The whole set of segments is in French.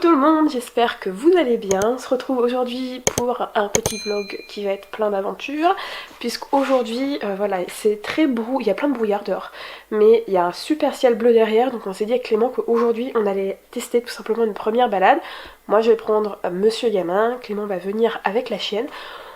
tout le monde, j'espère que vous allez bien. On se retrouve aujourd'hui pour un petit vlog qui va être plein d'aventures, puisqu'aujourd'hui, voilà, c'est très il y a plein de brouillard dehors, mais il y a un super ciel bleu derrière, donc on s'est dit avec Clément qu'aujourd'hui on allait tester tout simplement une première balade. Moi je vais prendre Monsieur Gamin, Clément va venir avec la chienne.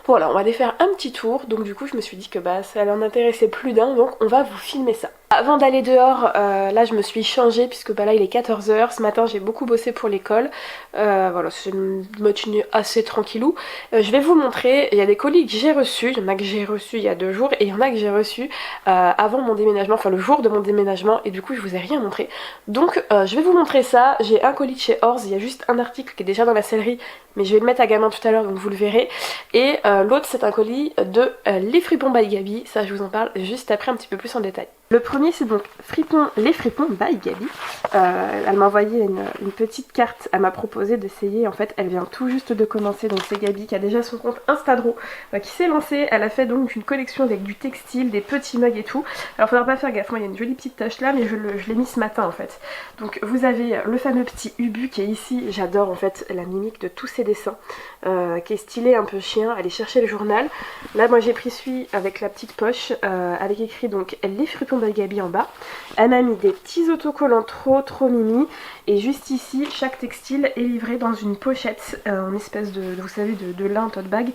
Voilà, on va aller faire un petit tour, donc du coup je me suis dit que ça allait en intéresser plus d'un, donc on va vous filmer ça. Avant d'aller dehors, là je me suis changée puisque là il est 14 h, ce matin j'ai beaucoup bossé pour l'école, voilà c'est une matinée assez tranquillou. Je vais vous montrer, il y a des colis que j'ai reçus, il y en a que j'ai reçus il y a 2 jours et il y en a que j'ai reçus avant mon déménagement, enfin le jour de mon déménagement, et du coup je vous ai rien montré. Donc je vais vous montrer ça, j'ai un colis de chez Orz, il y a juste un article qui est déjà dans la sellerie, mais je vais le mettre à Gamin tout à l'heure donc vous le verrez. Et l'autre c'est un colis de Les Fripons by Gabi, ça je vous en parle juste après un petit peu plus en détail. Le premier c'est donc Les Fripons by Gabi. Elle m'a envoyé une petite carte, elle m'a proposé d'essayer, en fait elle vient tout juste de commencer, donc c'est Gabi qui a déjà son compte Instadro qui s'est lancé. Elle a fait donc une collection avec du textile, des petits mugs et tout. Alors faudra pas faire gaffe, moi il y a une jolie petite tache là, mais je l'ai mis ce matin en fait. Donc vous avez le fameux petit Ubu qui est ici, j'adore en fait la mimique de tous ces dessins, qui est stylé un peu chien, allez chercher le journal. Là moi j'ai pris celui avec la petite poche, avec écrit donc Les Fripons by Gabi en bas. Elle m'a mis des petits autocollants trop mimi, et juste ici chaque textile est livré dans une pochette en espèce de vous savez de lin tote bag,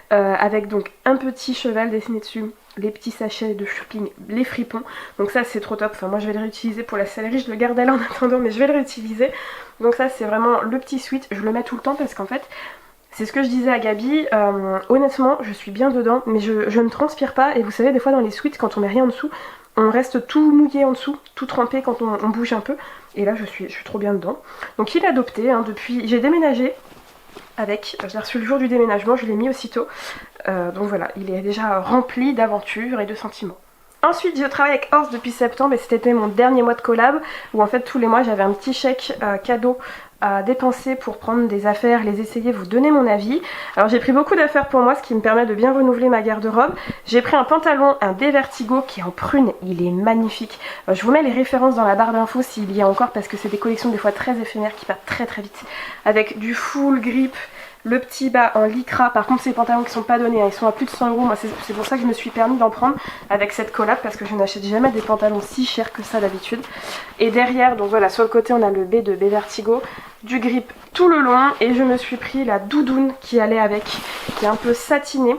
avec donc un petit cheval dessiné dessus, les petits sachets de shopping Les Fripons, donc ça c'est trop top. Enfin moi je vais le réutiliser pour la sellerie, je le garde là en attendant mais je vais le réutiliser. Donc ça c'est vraiment le petit sweat, je le mets tout le temps parce qu'en fait c'est ce que je disais à Gabi, honnêtement je suis bien dedans mais je ne transpire pas, et vous savez des fois dans les sweats quand on met rien en dessous on reste tout mouillé en dessous, tout trempé quand on bouge un peu, et là je suis trop bien dedans. Donc il est adopté, hein, depuis j'ai déménagé avec, je l'ai reçu le jour du déménagement, je l'ai mis aussitôt, donc voilà, il est déjà rempli d'aventures et de sentiments. Ensuite je travaille avec Orz depuis septembre et c'était mon dernier mois de collab où en fait tous les mois j'avais un petit chèque cadeau à dépenser pour prendre des affaires, les essayer, vous donner mon avis. Alors j'ai pris beaucoup d'affaires pour moi, ce qui me permet de bien renouveler ma garde-robe. J'ai pris un pantalon, un Vertigo qui est en prune, il est magnifique. Je vous mets les références dans la barre d'infos s'il y a encore, parce que c'est des collections des fois très éphémères qui partent très vite. Avec du full grip, le petit bas en lycra. Par contre ces pantalons qui sont pas donnés, hein, ils sont à plus de 100 €. Moi c'est pour ça que je me suis permis d'en prendre avec cette collab, parce que je n'achète jamais des pantalons si chers que ça d'habitude. Et derrière, donc voilà, sur le côté on a le B de Vertigo, du grip tout le long, et je me suis pris la doudoune qui allait avec, qui est un peu satinée.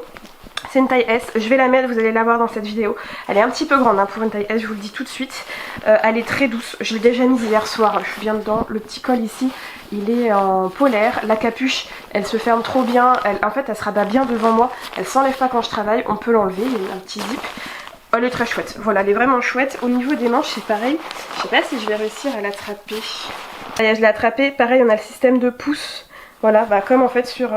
C'est une taille S, je vais la mettre, vous allez la voir dans cette vidéo. Elle est un petit peu grande hein, pour une taille S, je vous le dis tout de suite. Elle est très douce, je l'ai déjà mise hier soir, je suis bien dedans. Le petit col ici, il est en polaire. La capuche, elle se ferme trop bien, en fait elle se rabat bien devant moi. Elle s'enlève pas quand je travaille, on peut l'enlever, il y a un petit zip. Elle est très chouette, voilà, elle est vraiment chouette. Au niveau des manches c'est pareil, je sais pas si je vais réussir à l'attraper. Allez, je l'ai attrapée, pareil on a le système de pouce. Voilà, comme en fait sur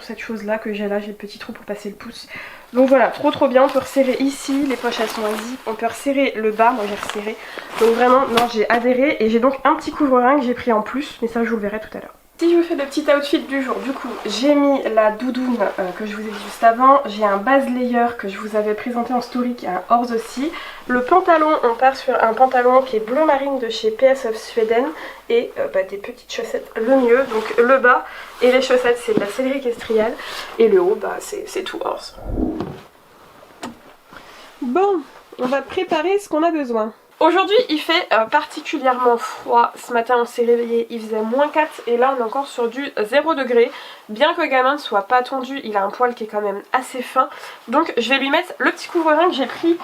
cette chose là que j'ai là, j'ai le petit trou pour passer le pouce. Donc voilà, trop bien, on peut resserrer ici, les poches elles sont à zip, on peut resserrer le bas, moi j'ai resserré. Donc vraiment, non j'ai adhéré, et j'ai donc un petit couvre-rein que j'ai pris en plus, mais ça je vous le verrai tout à l'heure. Si je vous fais le petit outfit du jour, du coup j'ai mis la doudoune que je vous ai dit juste avant, j'ai un base layer que je vous avais présenté en story qui est un Orz aussi. Le pantalon, on part sur un pantalon qui est bleu marine de chez PS of Sweden, et des petites chaussettes le mieux, donc le bas et les chaussettes c'est de la sellerie kestriel, et le haut c'est tout Orz. Bon, on va préparer ce qu'on a besoin. Aujourd'hui il fait particulièrement froid, ce matin on s'est réveillé, il faisait -4 et là on est encore sur du 0 degré. Bien que Gamin ne soit pas tondu, il a un poil qui est quand même assez fin. Donc je vais lui mettre le petit couvre-rein que j'ai pris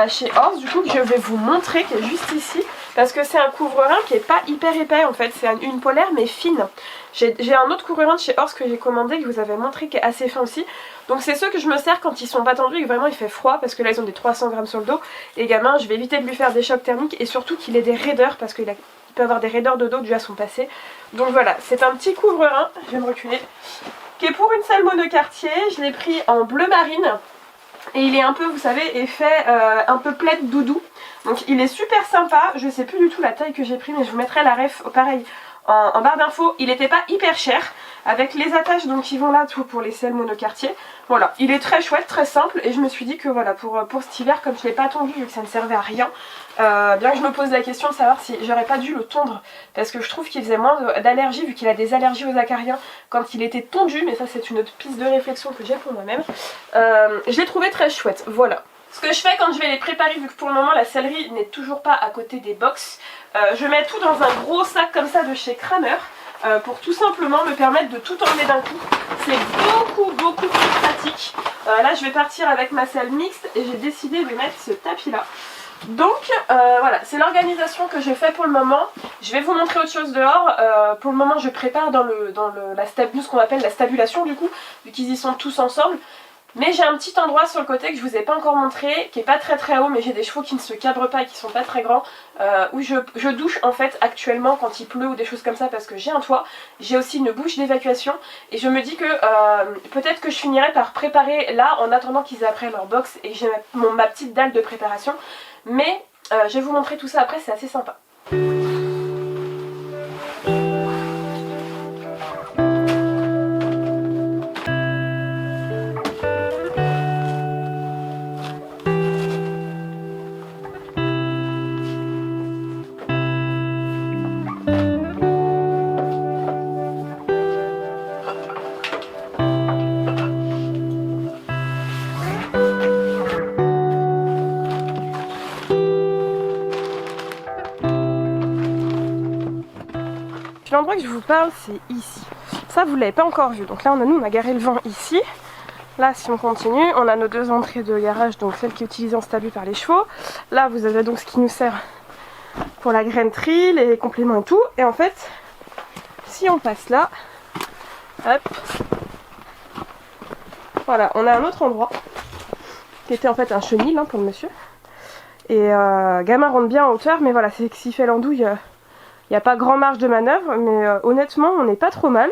chez Orz, du coup que je vais vous montrer, qui est juste ici. Parce que c'est un couvre-rein qui est pas hyper épais en fait, c'est une polaire mais fine. J'ai un autre couvre-rein de chez Orz que j'ai commandé, que je vous avais montré, qui est assez fin aussi. Donc c'est ceux que je me sers quand ils sont pas tendus et que vraiment il fait froid, parce que là ils ont des 300 grammes sur le dos. Et Gamin, je vais éviter de lui faire des chocs thermiques, et surtout qu'il ait des raideurs, parce qu'il peut avoir des raideurs de dos dû à son passé. Donc voilà, c'est un petit couvre-rein, je vais me reculer, qui est pour une Salmo de quartier. Je l'ai pris en bleu marine. Et il est un peu, vous savez, effet un peu plaid doudou. Donc il est super sympa, je sais plus du tout la taille que j'ai pris, mais je vous mettrai la ref pareil en barre d'infos. Il n'était pas hyper cher, avec les attaches donc qui vont là tout pour les selles monoquartiers. Voilà, il est très chouette, très simple, et je me suis dit que voilà, pour cet hiver, comme je ne l'ai pas tondu vu que ça ne servait à rien, bien que je me pose la question de savoir si j'aurais pas dû le tondre, parce que je trouve qu'il faisait moins d'allergies vu qu'il a des allergies aux acariens quand il était tondu, mais ça c'est une autre piste de réflexion que j'ai pour moi-même. Je l'ai trouvé très chouette, voilà. Ce que je fais quand je vais les préparer, vu que pour le moment la céleri n'est toujours pas à côté des box, je mets tout dans un gros sac comme ça de chez Kramer, pour tout simplement me permettre de tout emmener d'un coup. C'est beaucoup plus pratique. Là je vais partir avec ma selle mixte et j'ai décidé de mettre ce tapis là. Donc voilà, c'est l'organisation que j'ai fait pour le moment. Je vais vous montrer autre chose dehors. Pour le moment je prépare dans ce qu'on appelle la stabulation du coup, vu qu'ils y sont tous ensemble. Mais j'ai un petit endroit sur le côté que je vous ai pas encore montré, qui est pas très haut, mais j'ai des chevaux qui ne se cabrent pas et qui sont pas très grands, où je douche en fait actuellement quand il pleut ou des choses comme ça parce que j'ai un toit. J'ai aussi une bouche d'évacuation et je me dis que peut-être que je finirai par préparer là en attendant qu'ils aient après leur box et j'ai ma petite dalle de préparation. Mais je vais vous montrer tout ça après, c'est assez sympa. L'endroit que je vous parle c'est ici, ça vous l'avez pas encore vu, donc là on a garé le vent ici. Là si on continue, on a nos deux entrées de garage, donc celle qui est utilisée en stabule par les chevaux. Là vous avez donc ce qui nous sert pour la grainerie, les compléments et tout. Et en fait, si on passe là, hop, voilà, on a un autre endroit qui était en fait un chenil hein, pour le monsieur. Et gamin rentre bien en hauteur, mais voilà, c'est que s'il fait l'andouille, il n'y a pas grand marge de manœuvre, mais honnêtement on n'est pas trop mal.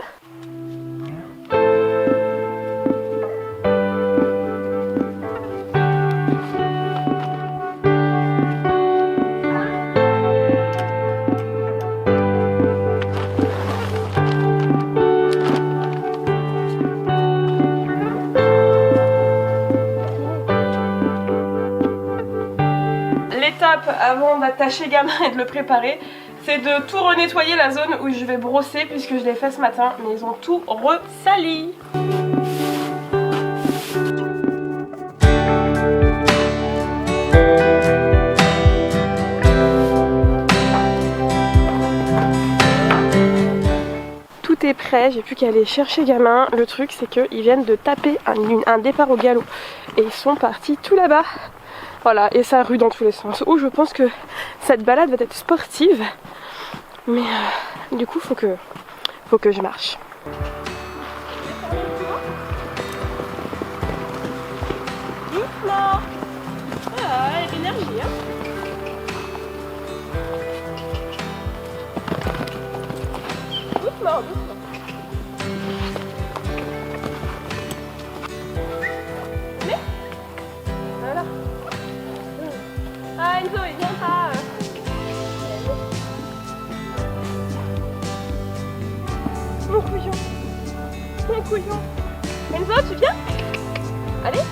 L'étape avant d'attacher gamin et de le préparer, c'est de tout renettoyer la zone où je vais brosser puisque je l'ai fait ce matin, mais ils ont tout ressali. Tout est prêt, j'ai plus qu'à aller chercher gamin. Le truc c'est qu'ils viennent de taper un départ au galop et ils sont partis tout là-bas. Voilà, et ça rue dans tous les sens. Oh, je pense que cette balade va être sportive. Mais du coup, faut que je marche. Doucement. Ah, il y a de l'énergie, hein. Doucement. Mais voilà. Ah, Enzo, il vient pas. Mon couillon. Mon couillon. Enzo, tu viens? Allez.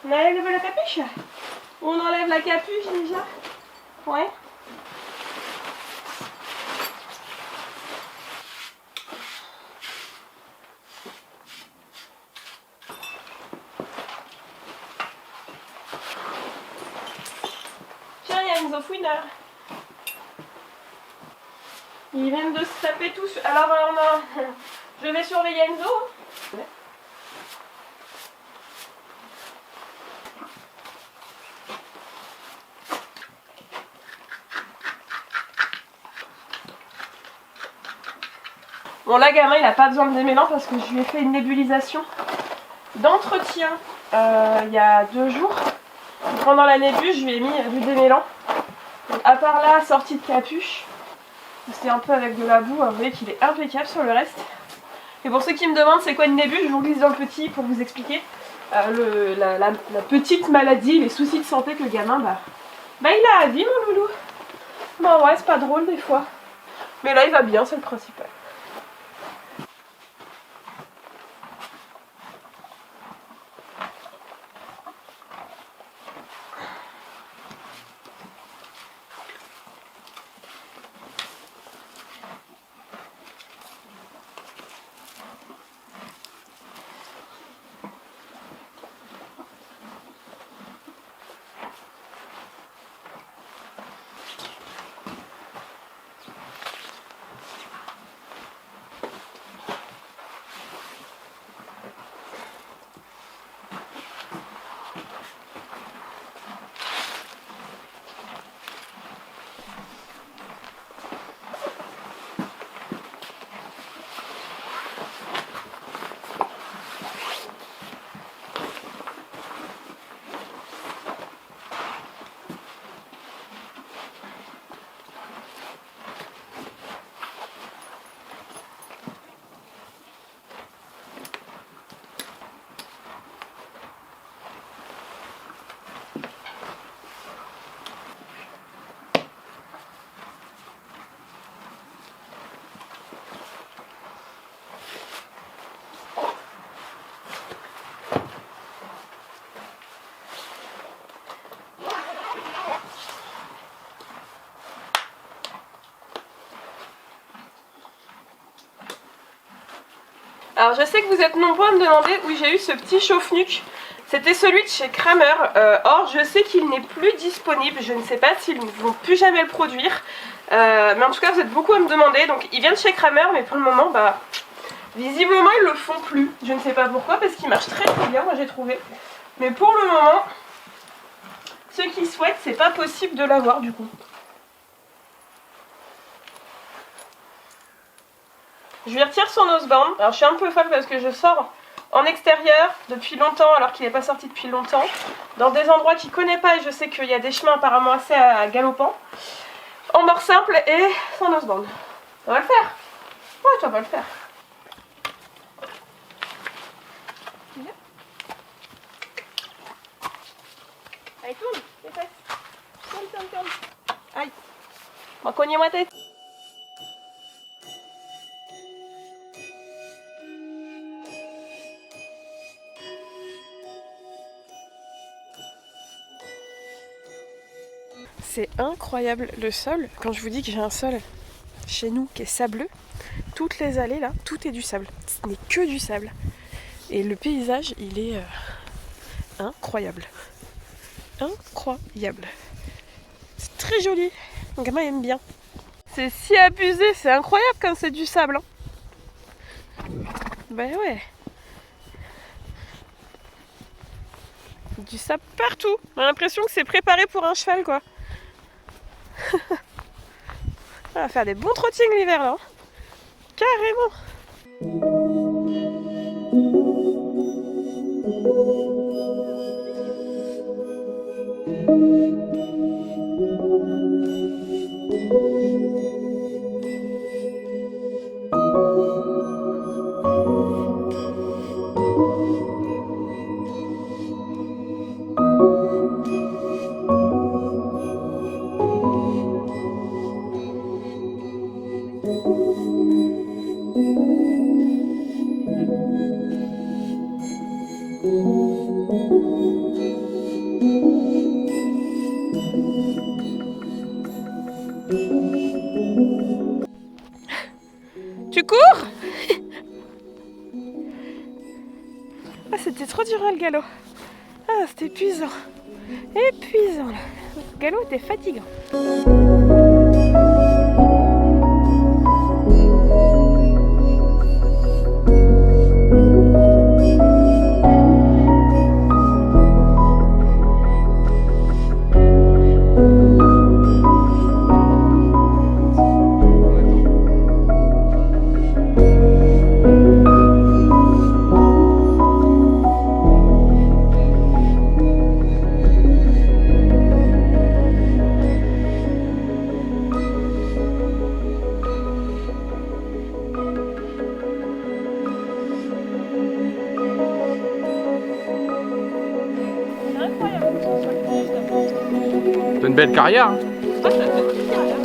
On enlève la capuche? On enlève la capuche déjà? Ouais. Tiens, il y a Enzo Fouineur. Ils viennent de se taper tous. Alors je vais surveiller Enzo. Bon là gamin il n'a pas besoin de démêlant parce que je lui ai fait une nébulisation d'entretien il y a 2 jours. Pendant la nébule je lui ai mis du démêlant. Donc, à part là, sortie de capuche, c'est un peu avec de la boue, vous voyez qu'il est impeccable sur le reste. Et pour ceux qui me demandent c'est quoi une nébule, je vous glisse dans le petit pour vous expliquer la petite maladie, les soucis de santé que le gamin il a à vie mon loulou. Bon ouais c'est pas drôle des fois. Mais là il va bien, c'est le principal. Alors je sais que vous êtes nombreux à me demander où j'ai eu ce petit chauffe-nuque. C'était celui de chez Kramer. Or je sais qu'il n'est plus disponible. Je ne sais pas s'ils ne vont plus jamais le produire. Mais en tout cas vous êtes beaucoup à me demander. Donc il vient de chez Kramer mais pour le moment visiblement ils le font plus. Je ne sais pas pourquoi parce qu'il marche très très bien moi j'ai trouvé. Mais pour le moment ceux qui souhaitent c'est pas possible de l'avoir du coup. Je lui retire son noseband. Alors je suis un peu folle parce que je sors en extérieur depuis longtemps alors qu'il n'est pas sorti depuis longtemps. Dans des endroits qu'il ne connaît pas et je sais qu'il y a des chemins apparemment assez galopants. En mort simple et sans noseband. Ça va le faire. Ouais, ça va le faire. Allez, tourne, les fesses. Tourne. Aïe. M'a cogné ma tête. C'est incroyable le sol. Quand je vous dis que j'ai un sol chez nous qui est sableux, toutes les allées là, tout est du sable. Ce n'est que du sable. Et le paysage, il est incroyable. Incroyable. C'est très joli. Mon gamin aime bien. C'est si abusé, c'est incroyable comme c'est du sable. Hein. Ben ouais. Du sable partout. On a l'impression que c'est préparé pour un cheval quoi. On va faire des bons trottings l'hiver là. Carrément. Tu cours? Ah, c'était trop dur le galop. Ah, c'était épuisant. Épuisant là. Le galop était fatigant. T'as une belle carrière hein. Ah, ça fait une carrière.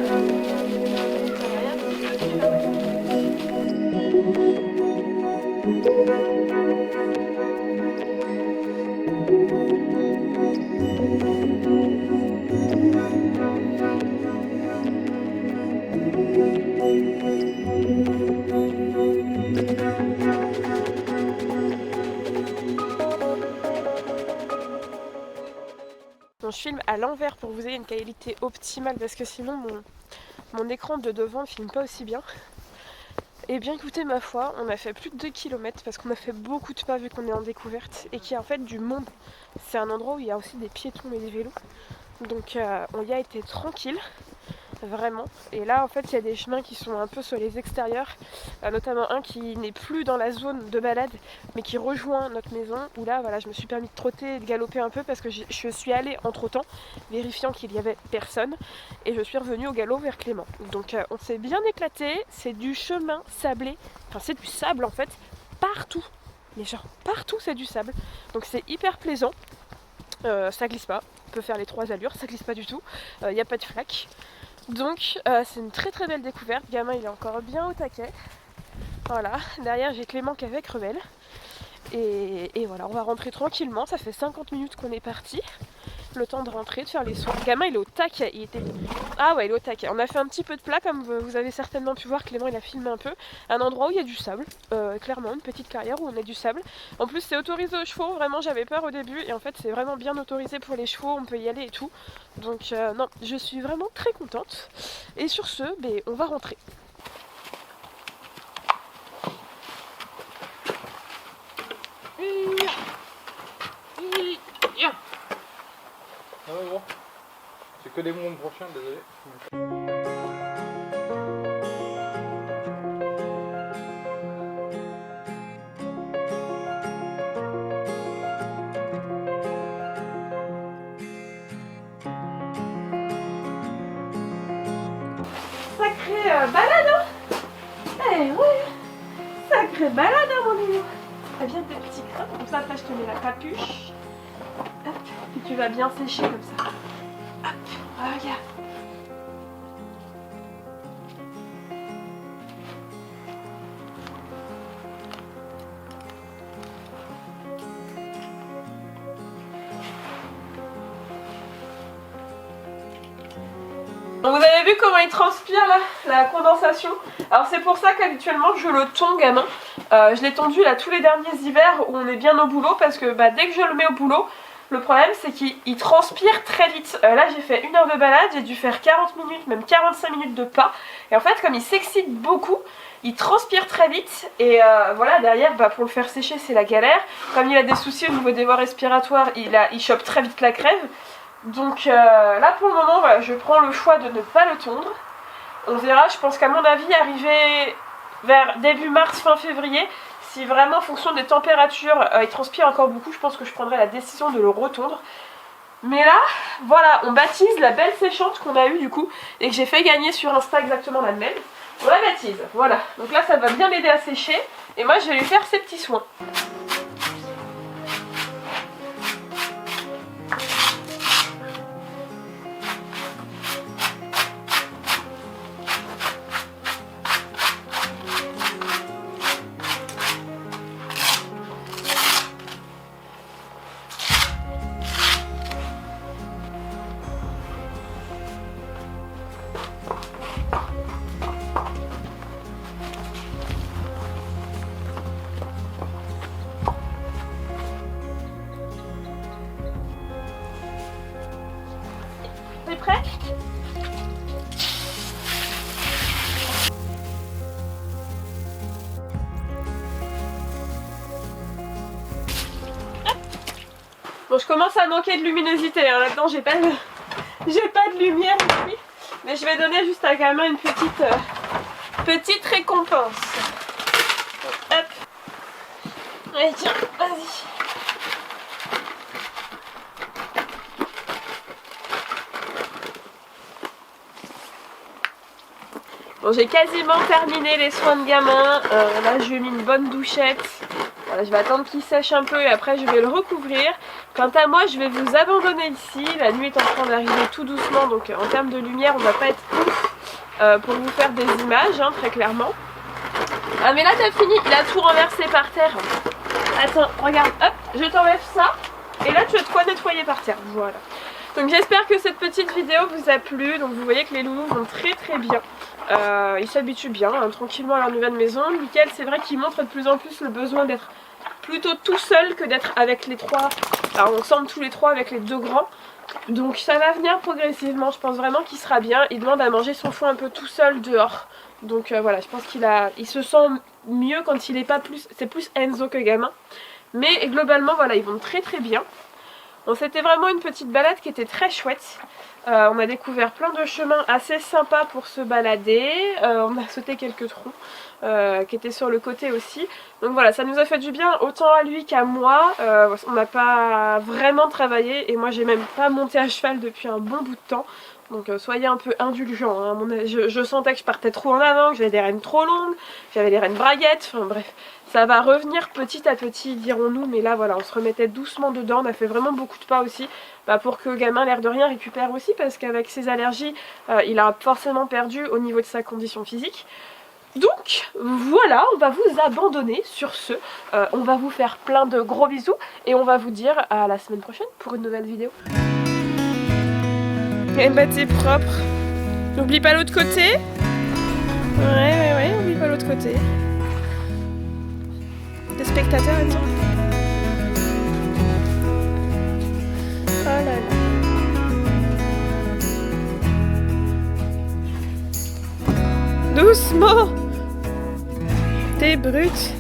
Bon, je filme à l'envers pour que vous ayez une qualité optimale parce que sinon mon écran de devant ne filme pas aussi bien. Et bien écoutez, ma foi, on a fait plus de 2 km parce qu'on a fait beaucoup de pas vu qu'on est en découverte et qu'il y a en fait du monde. C'est un endroit où il y a aussi des piétons et des vélos. Donc on y a été tranquille, vraiment. Et là en fait il y a des chemins qui sont un peu sur les extérieurs, notamment un qui n'est plus dans la zone de balade mais qui rejoint notre maison, où là voilà, je me suis permis de trotter et de galoper un peu parce que je suis allée entre temps vérifiant qu'il n'y avait personne et je suis revenue au galop vers Clément. Donc on s'est bien éclaté, c'est du chemin sablé, enfin c'est du sable en fait, partout, mais genre partout c'est du sable, donc c'est hyper plaisant. Ça glisse pas, on peut faire les 3 allures, ça glisse pas du tout, il n'y a pas de flaque. Donc c'est une très très belle découverte, le gamin il est encore bien au taquet. Voilà, derrière j'ai Clément qui est avec Rebelle. Et voilà, on va rentrer tranquillement, ça fait 50 minutes qu'on est parti. Le temps de rentrer, de faire les soins. Le gamin il est au taquet, il était... Ah ouais, il est au taquet. On a fait un petit peu de plat comme vous avez certainement pu voir, Clément il a filmé un peu. Un endroit où il y a du sable, clairement, une petite carrière où on a du sable. En plus c'est autorisé aux chevaux, vraiment j'avais peur au début et en fait c'est vraiment bien autorisé pour les chevaux, on peut y aller et tout. Donc non, je suis vraiment très contente. Et sur ce, on va rentrer. Ah ouais, bon. C'est que des mots prochains, désolé. Sacrée balade hein. Eh ouais, sacrée balade hein mon nounou. T'as bien tes petits crins, comme ça après je te mets la capuche. Hop, puis tu vas bien sécher comme ça. Hop, regarde. Donc vous avez vu comment il transpire là, la condensation. Alors c'est pour ça qu'habituellement je le tonds gamin. Je l'ai tondu là tous les derniers hivers où on est bien au boulot parce que dès que je le mets au boulot, le problème c'est qu'il transpire très vite. Là j'ai fait 1 heure de balade, j'ai dû faire 40 minutes, même 45 minutes de pas. Et en fait comme il s'excite beaucoup, il transpire très vite et voilà, derrière pour le faire sécher c'est la galère. Comme il a des soucis au niveau des voies respiratoires, il chope très vite la crève. Donc là pour le moment voilà, je prends le choix de ne pas le tondre. On verra, je pense qu'à mon avis arriver vers début mars, fin février, si vraiment en fonction des températures il transpire encore beaucoup, je pense que je prendrai la décision de le retondre. Mais là, voilà, on baptise la belle séchante qu'on a eue du coup et que j'ai fait gagner sur Insta exactement la même. On la baptise, voilà. Donc là ça va bien l'aider à sécher et moi je vais lui faire ses petits soins. T'es prêt ? Bon, je commence à manquer de luminosité, hein. Là-dedans j'ai pas de lumière ici, mais je vais donner juste à gamin une petite récompense. Donc, hop. Allez tiens, vas-y. Bon, j'ai quasiment terminé les soins de gamin. Là, je lui ai mis une bonne douchette. Voilà, je vais attendre qu'il sèche un peu et après, je vais le recouvrir. Quant à moi, je vais vous abandonner ici. La nuit est en train d'arriver tout doucement, donc en termes de lumière, on va pas être ouf pour vous faire des images, hein, très clairement. Ah mais là t'as fini, il a tout renversé par terre. Attends, regarde, hop, je t'enlève ça. Et là tu as de quoi nettoyer par terre, voilà. Donc j'espère que cette petite vidéo vous a plu. Donc vous voyez que les loulous vont très bien. Ils s'habituent bien, hein, tranquillement à leur nouvelle maison. Mickaël, c'est vrai qu'il montre de plus en plus le besoin d'être plutôt tout seul que d'être avec les trois. Alors on semble tous les trois avec les deux grands. Donc ça va venir progressivement, je pense vraiment qu'il sera bien. Il demande à manger son foin un peu tout seul dehors. Donc voilà, je pense il se sent mieux quand il est pas plus... C'est plus Enzo que gamin. Mais globalement voilà, ils vont très bien. Bon, c'était vraiment une petite balade qui était très chouette. On a découvert plein de chemins assez sympas pour se balader. On a sauté quelques troncs qui étaient sur le côté aussi. Donc voilà, ça nous a fait du bien autant à lui qu'à moi. On n'a pas vraiment travaillé et moi j'ai même pas monté à cheval depuis un bon bout de temps. Donc soyez un peu indulgents, hein. Je sentais que je partais trop en avant, que j'avais des rênes trop longues, j'avais des rênes braguettes, enfin bref. Ça va revenir petit à petit dirons-nous, mais là voilà, on se remettait doucement dedans, on a fait vraiment beaucoup de pas aussi. Pour que le gamin l'air de rien récupère aussi, parce qu'avec ses allergies, il a forcément perdu au niveau de sa condition physique. Donc voilà, on va vous abandonner sur ce, on va vous faire plein de gros bisous et on va vous dire à la semaine prochaine pour une nouvelle vidéo. Et bah t'es propre. N'oublie pas l'autre côté. Ouais, oublie pas l'autre côté. Des spectateurs, attends. Oh là là. Doucement. T'es brute.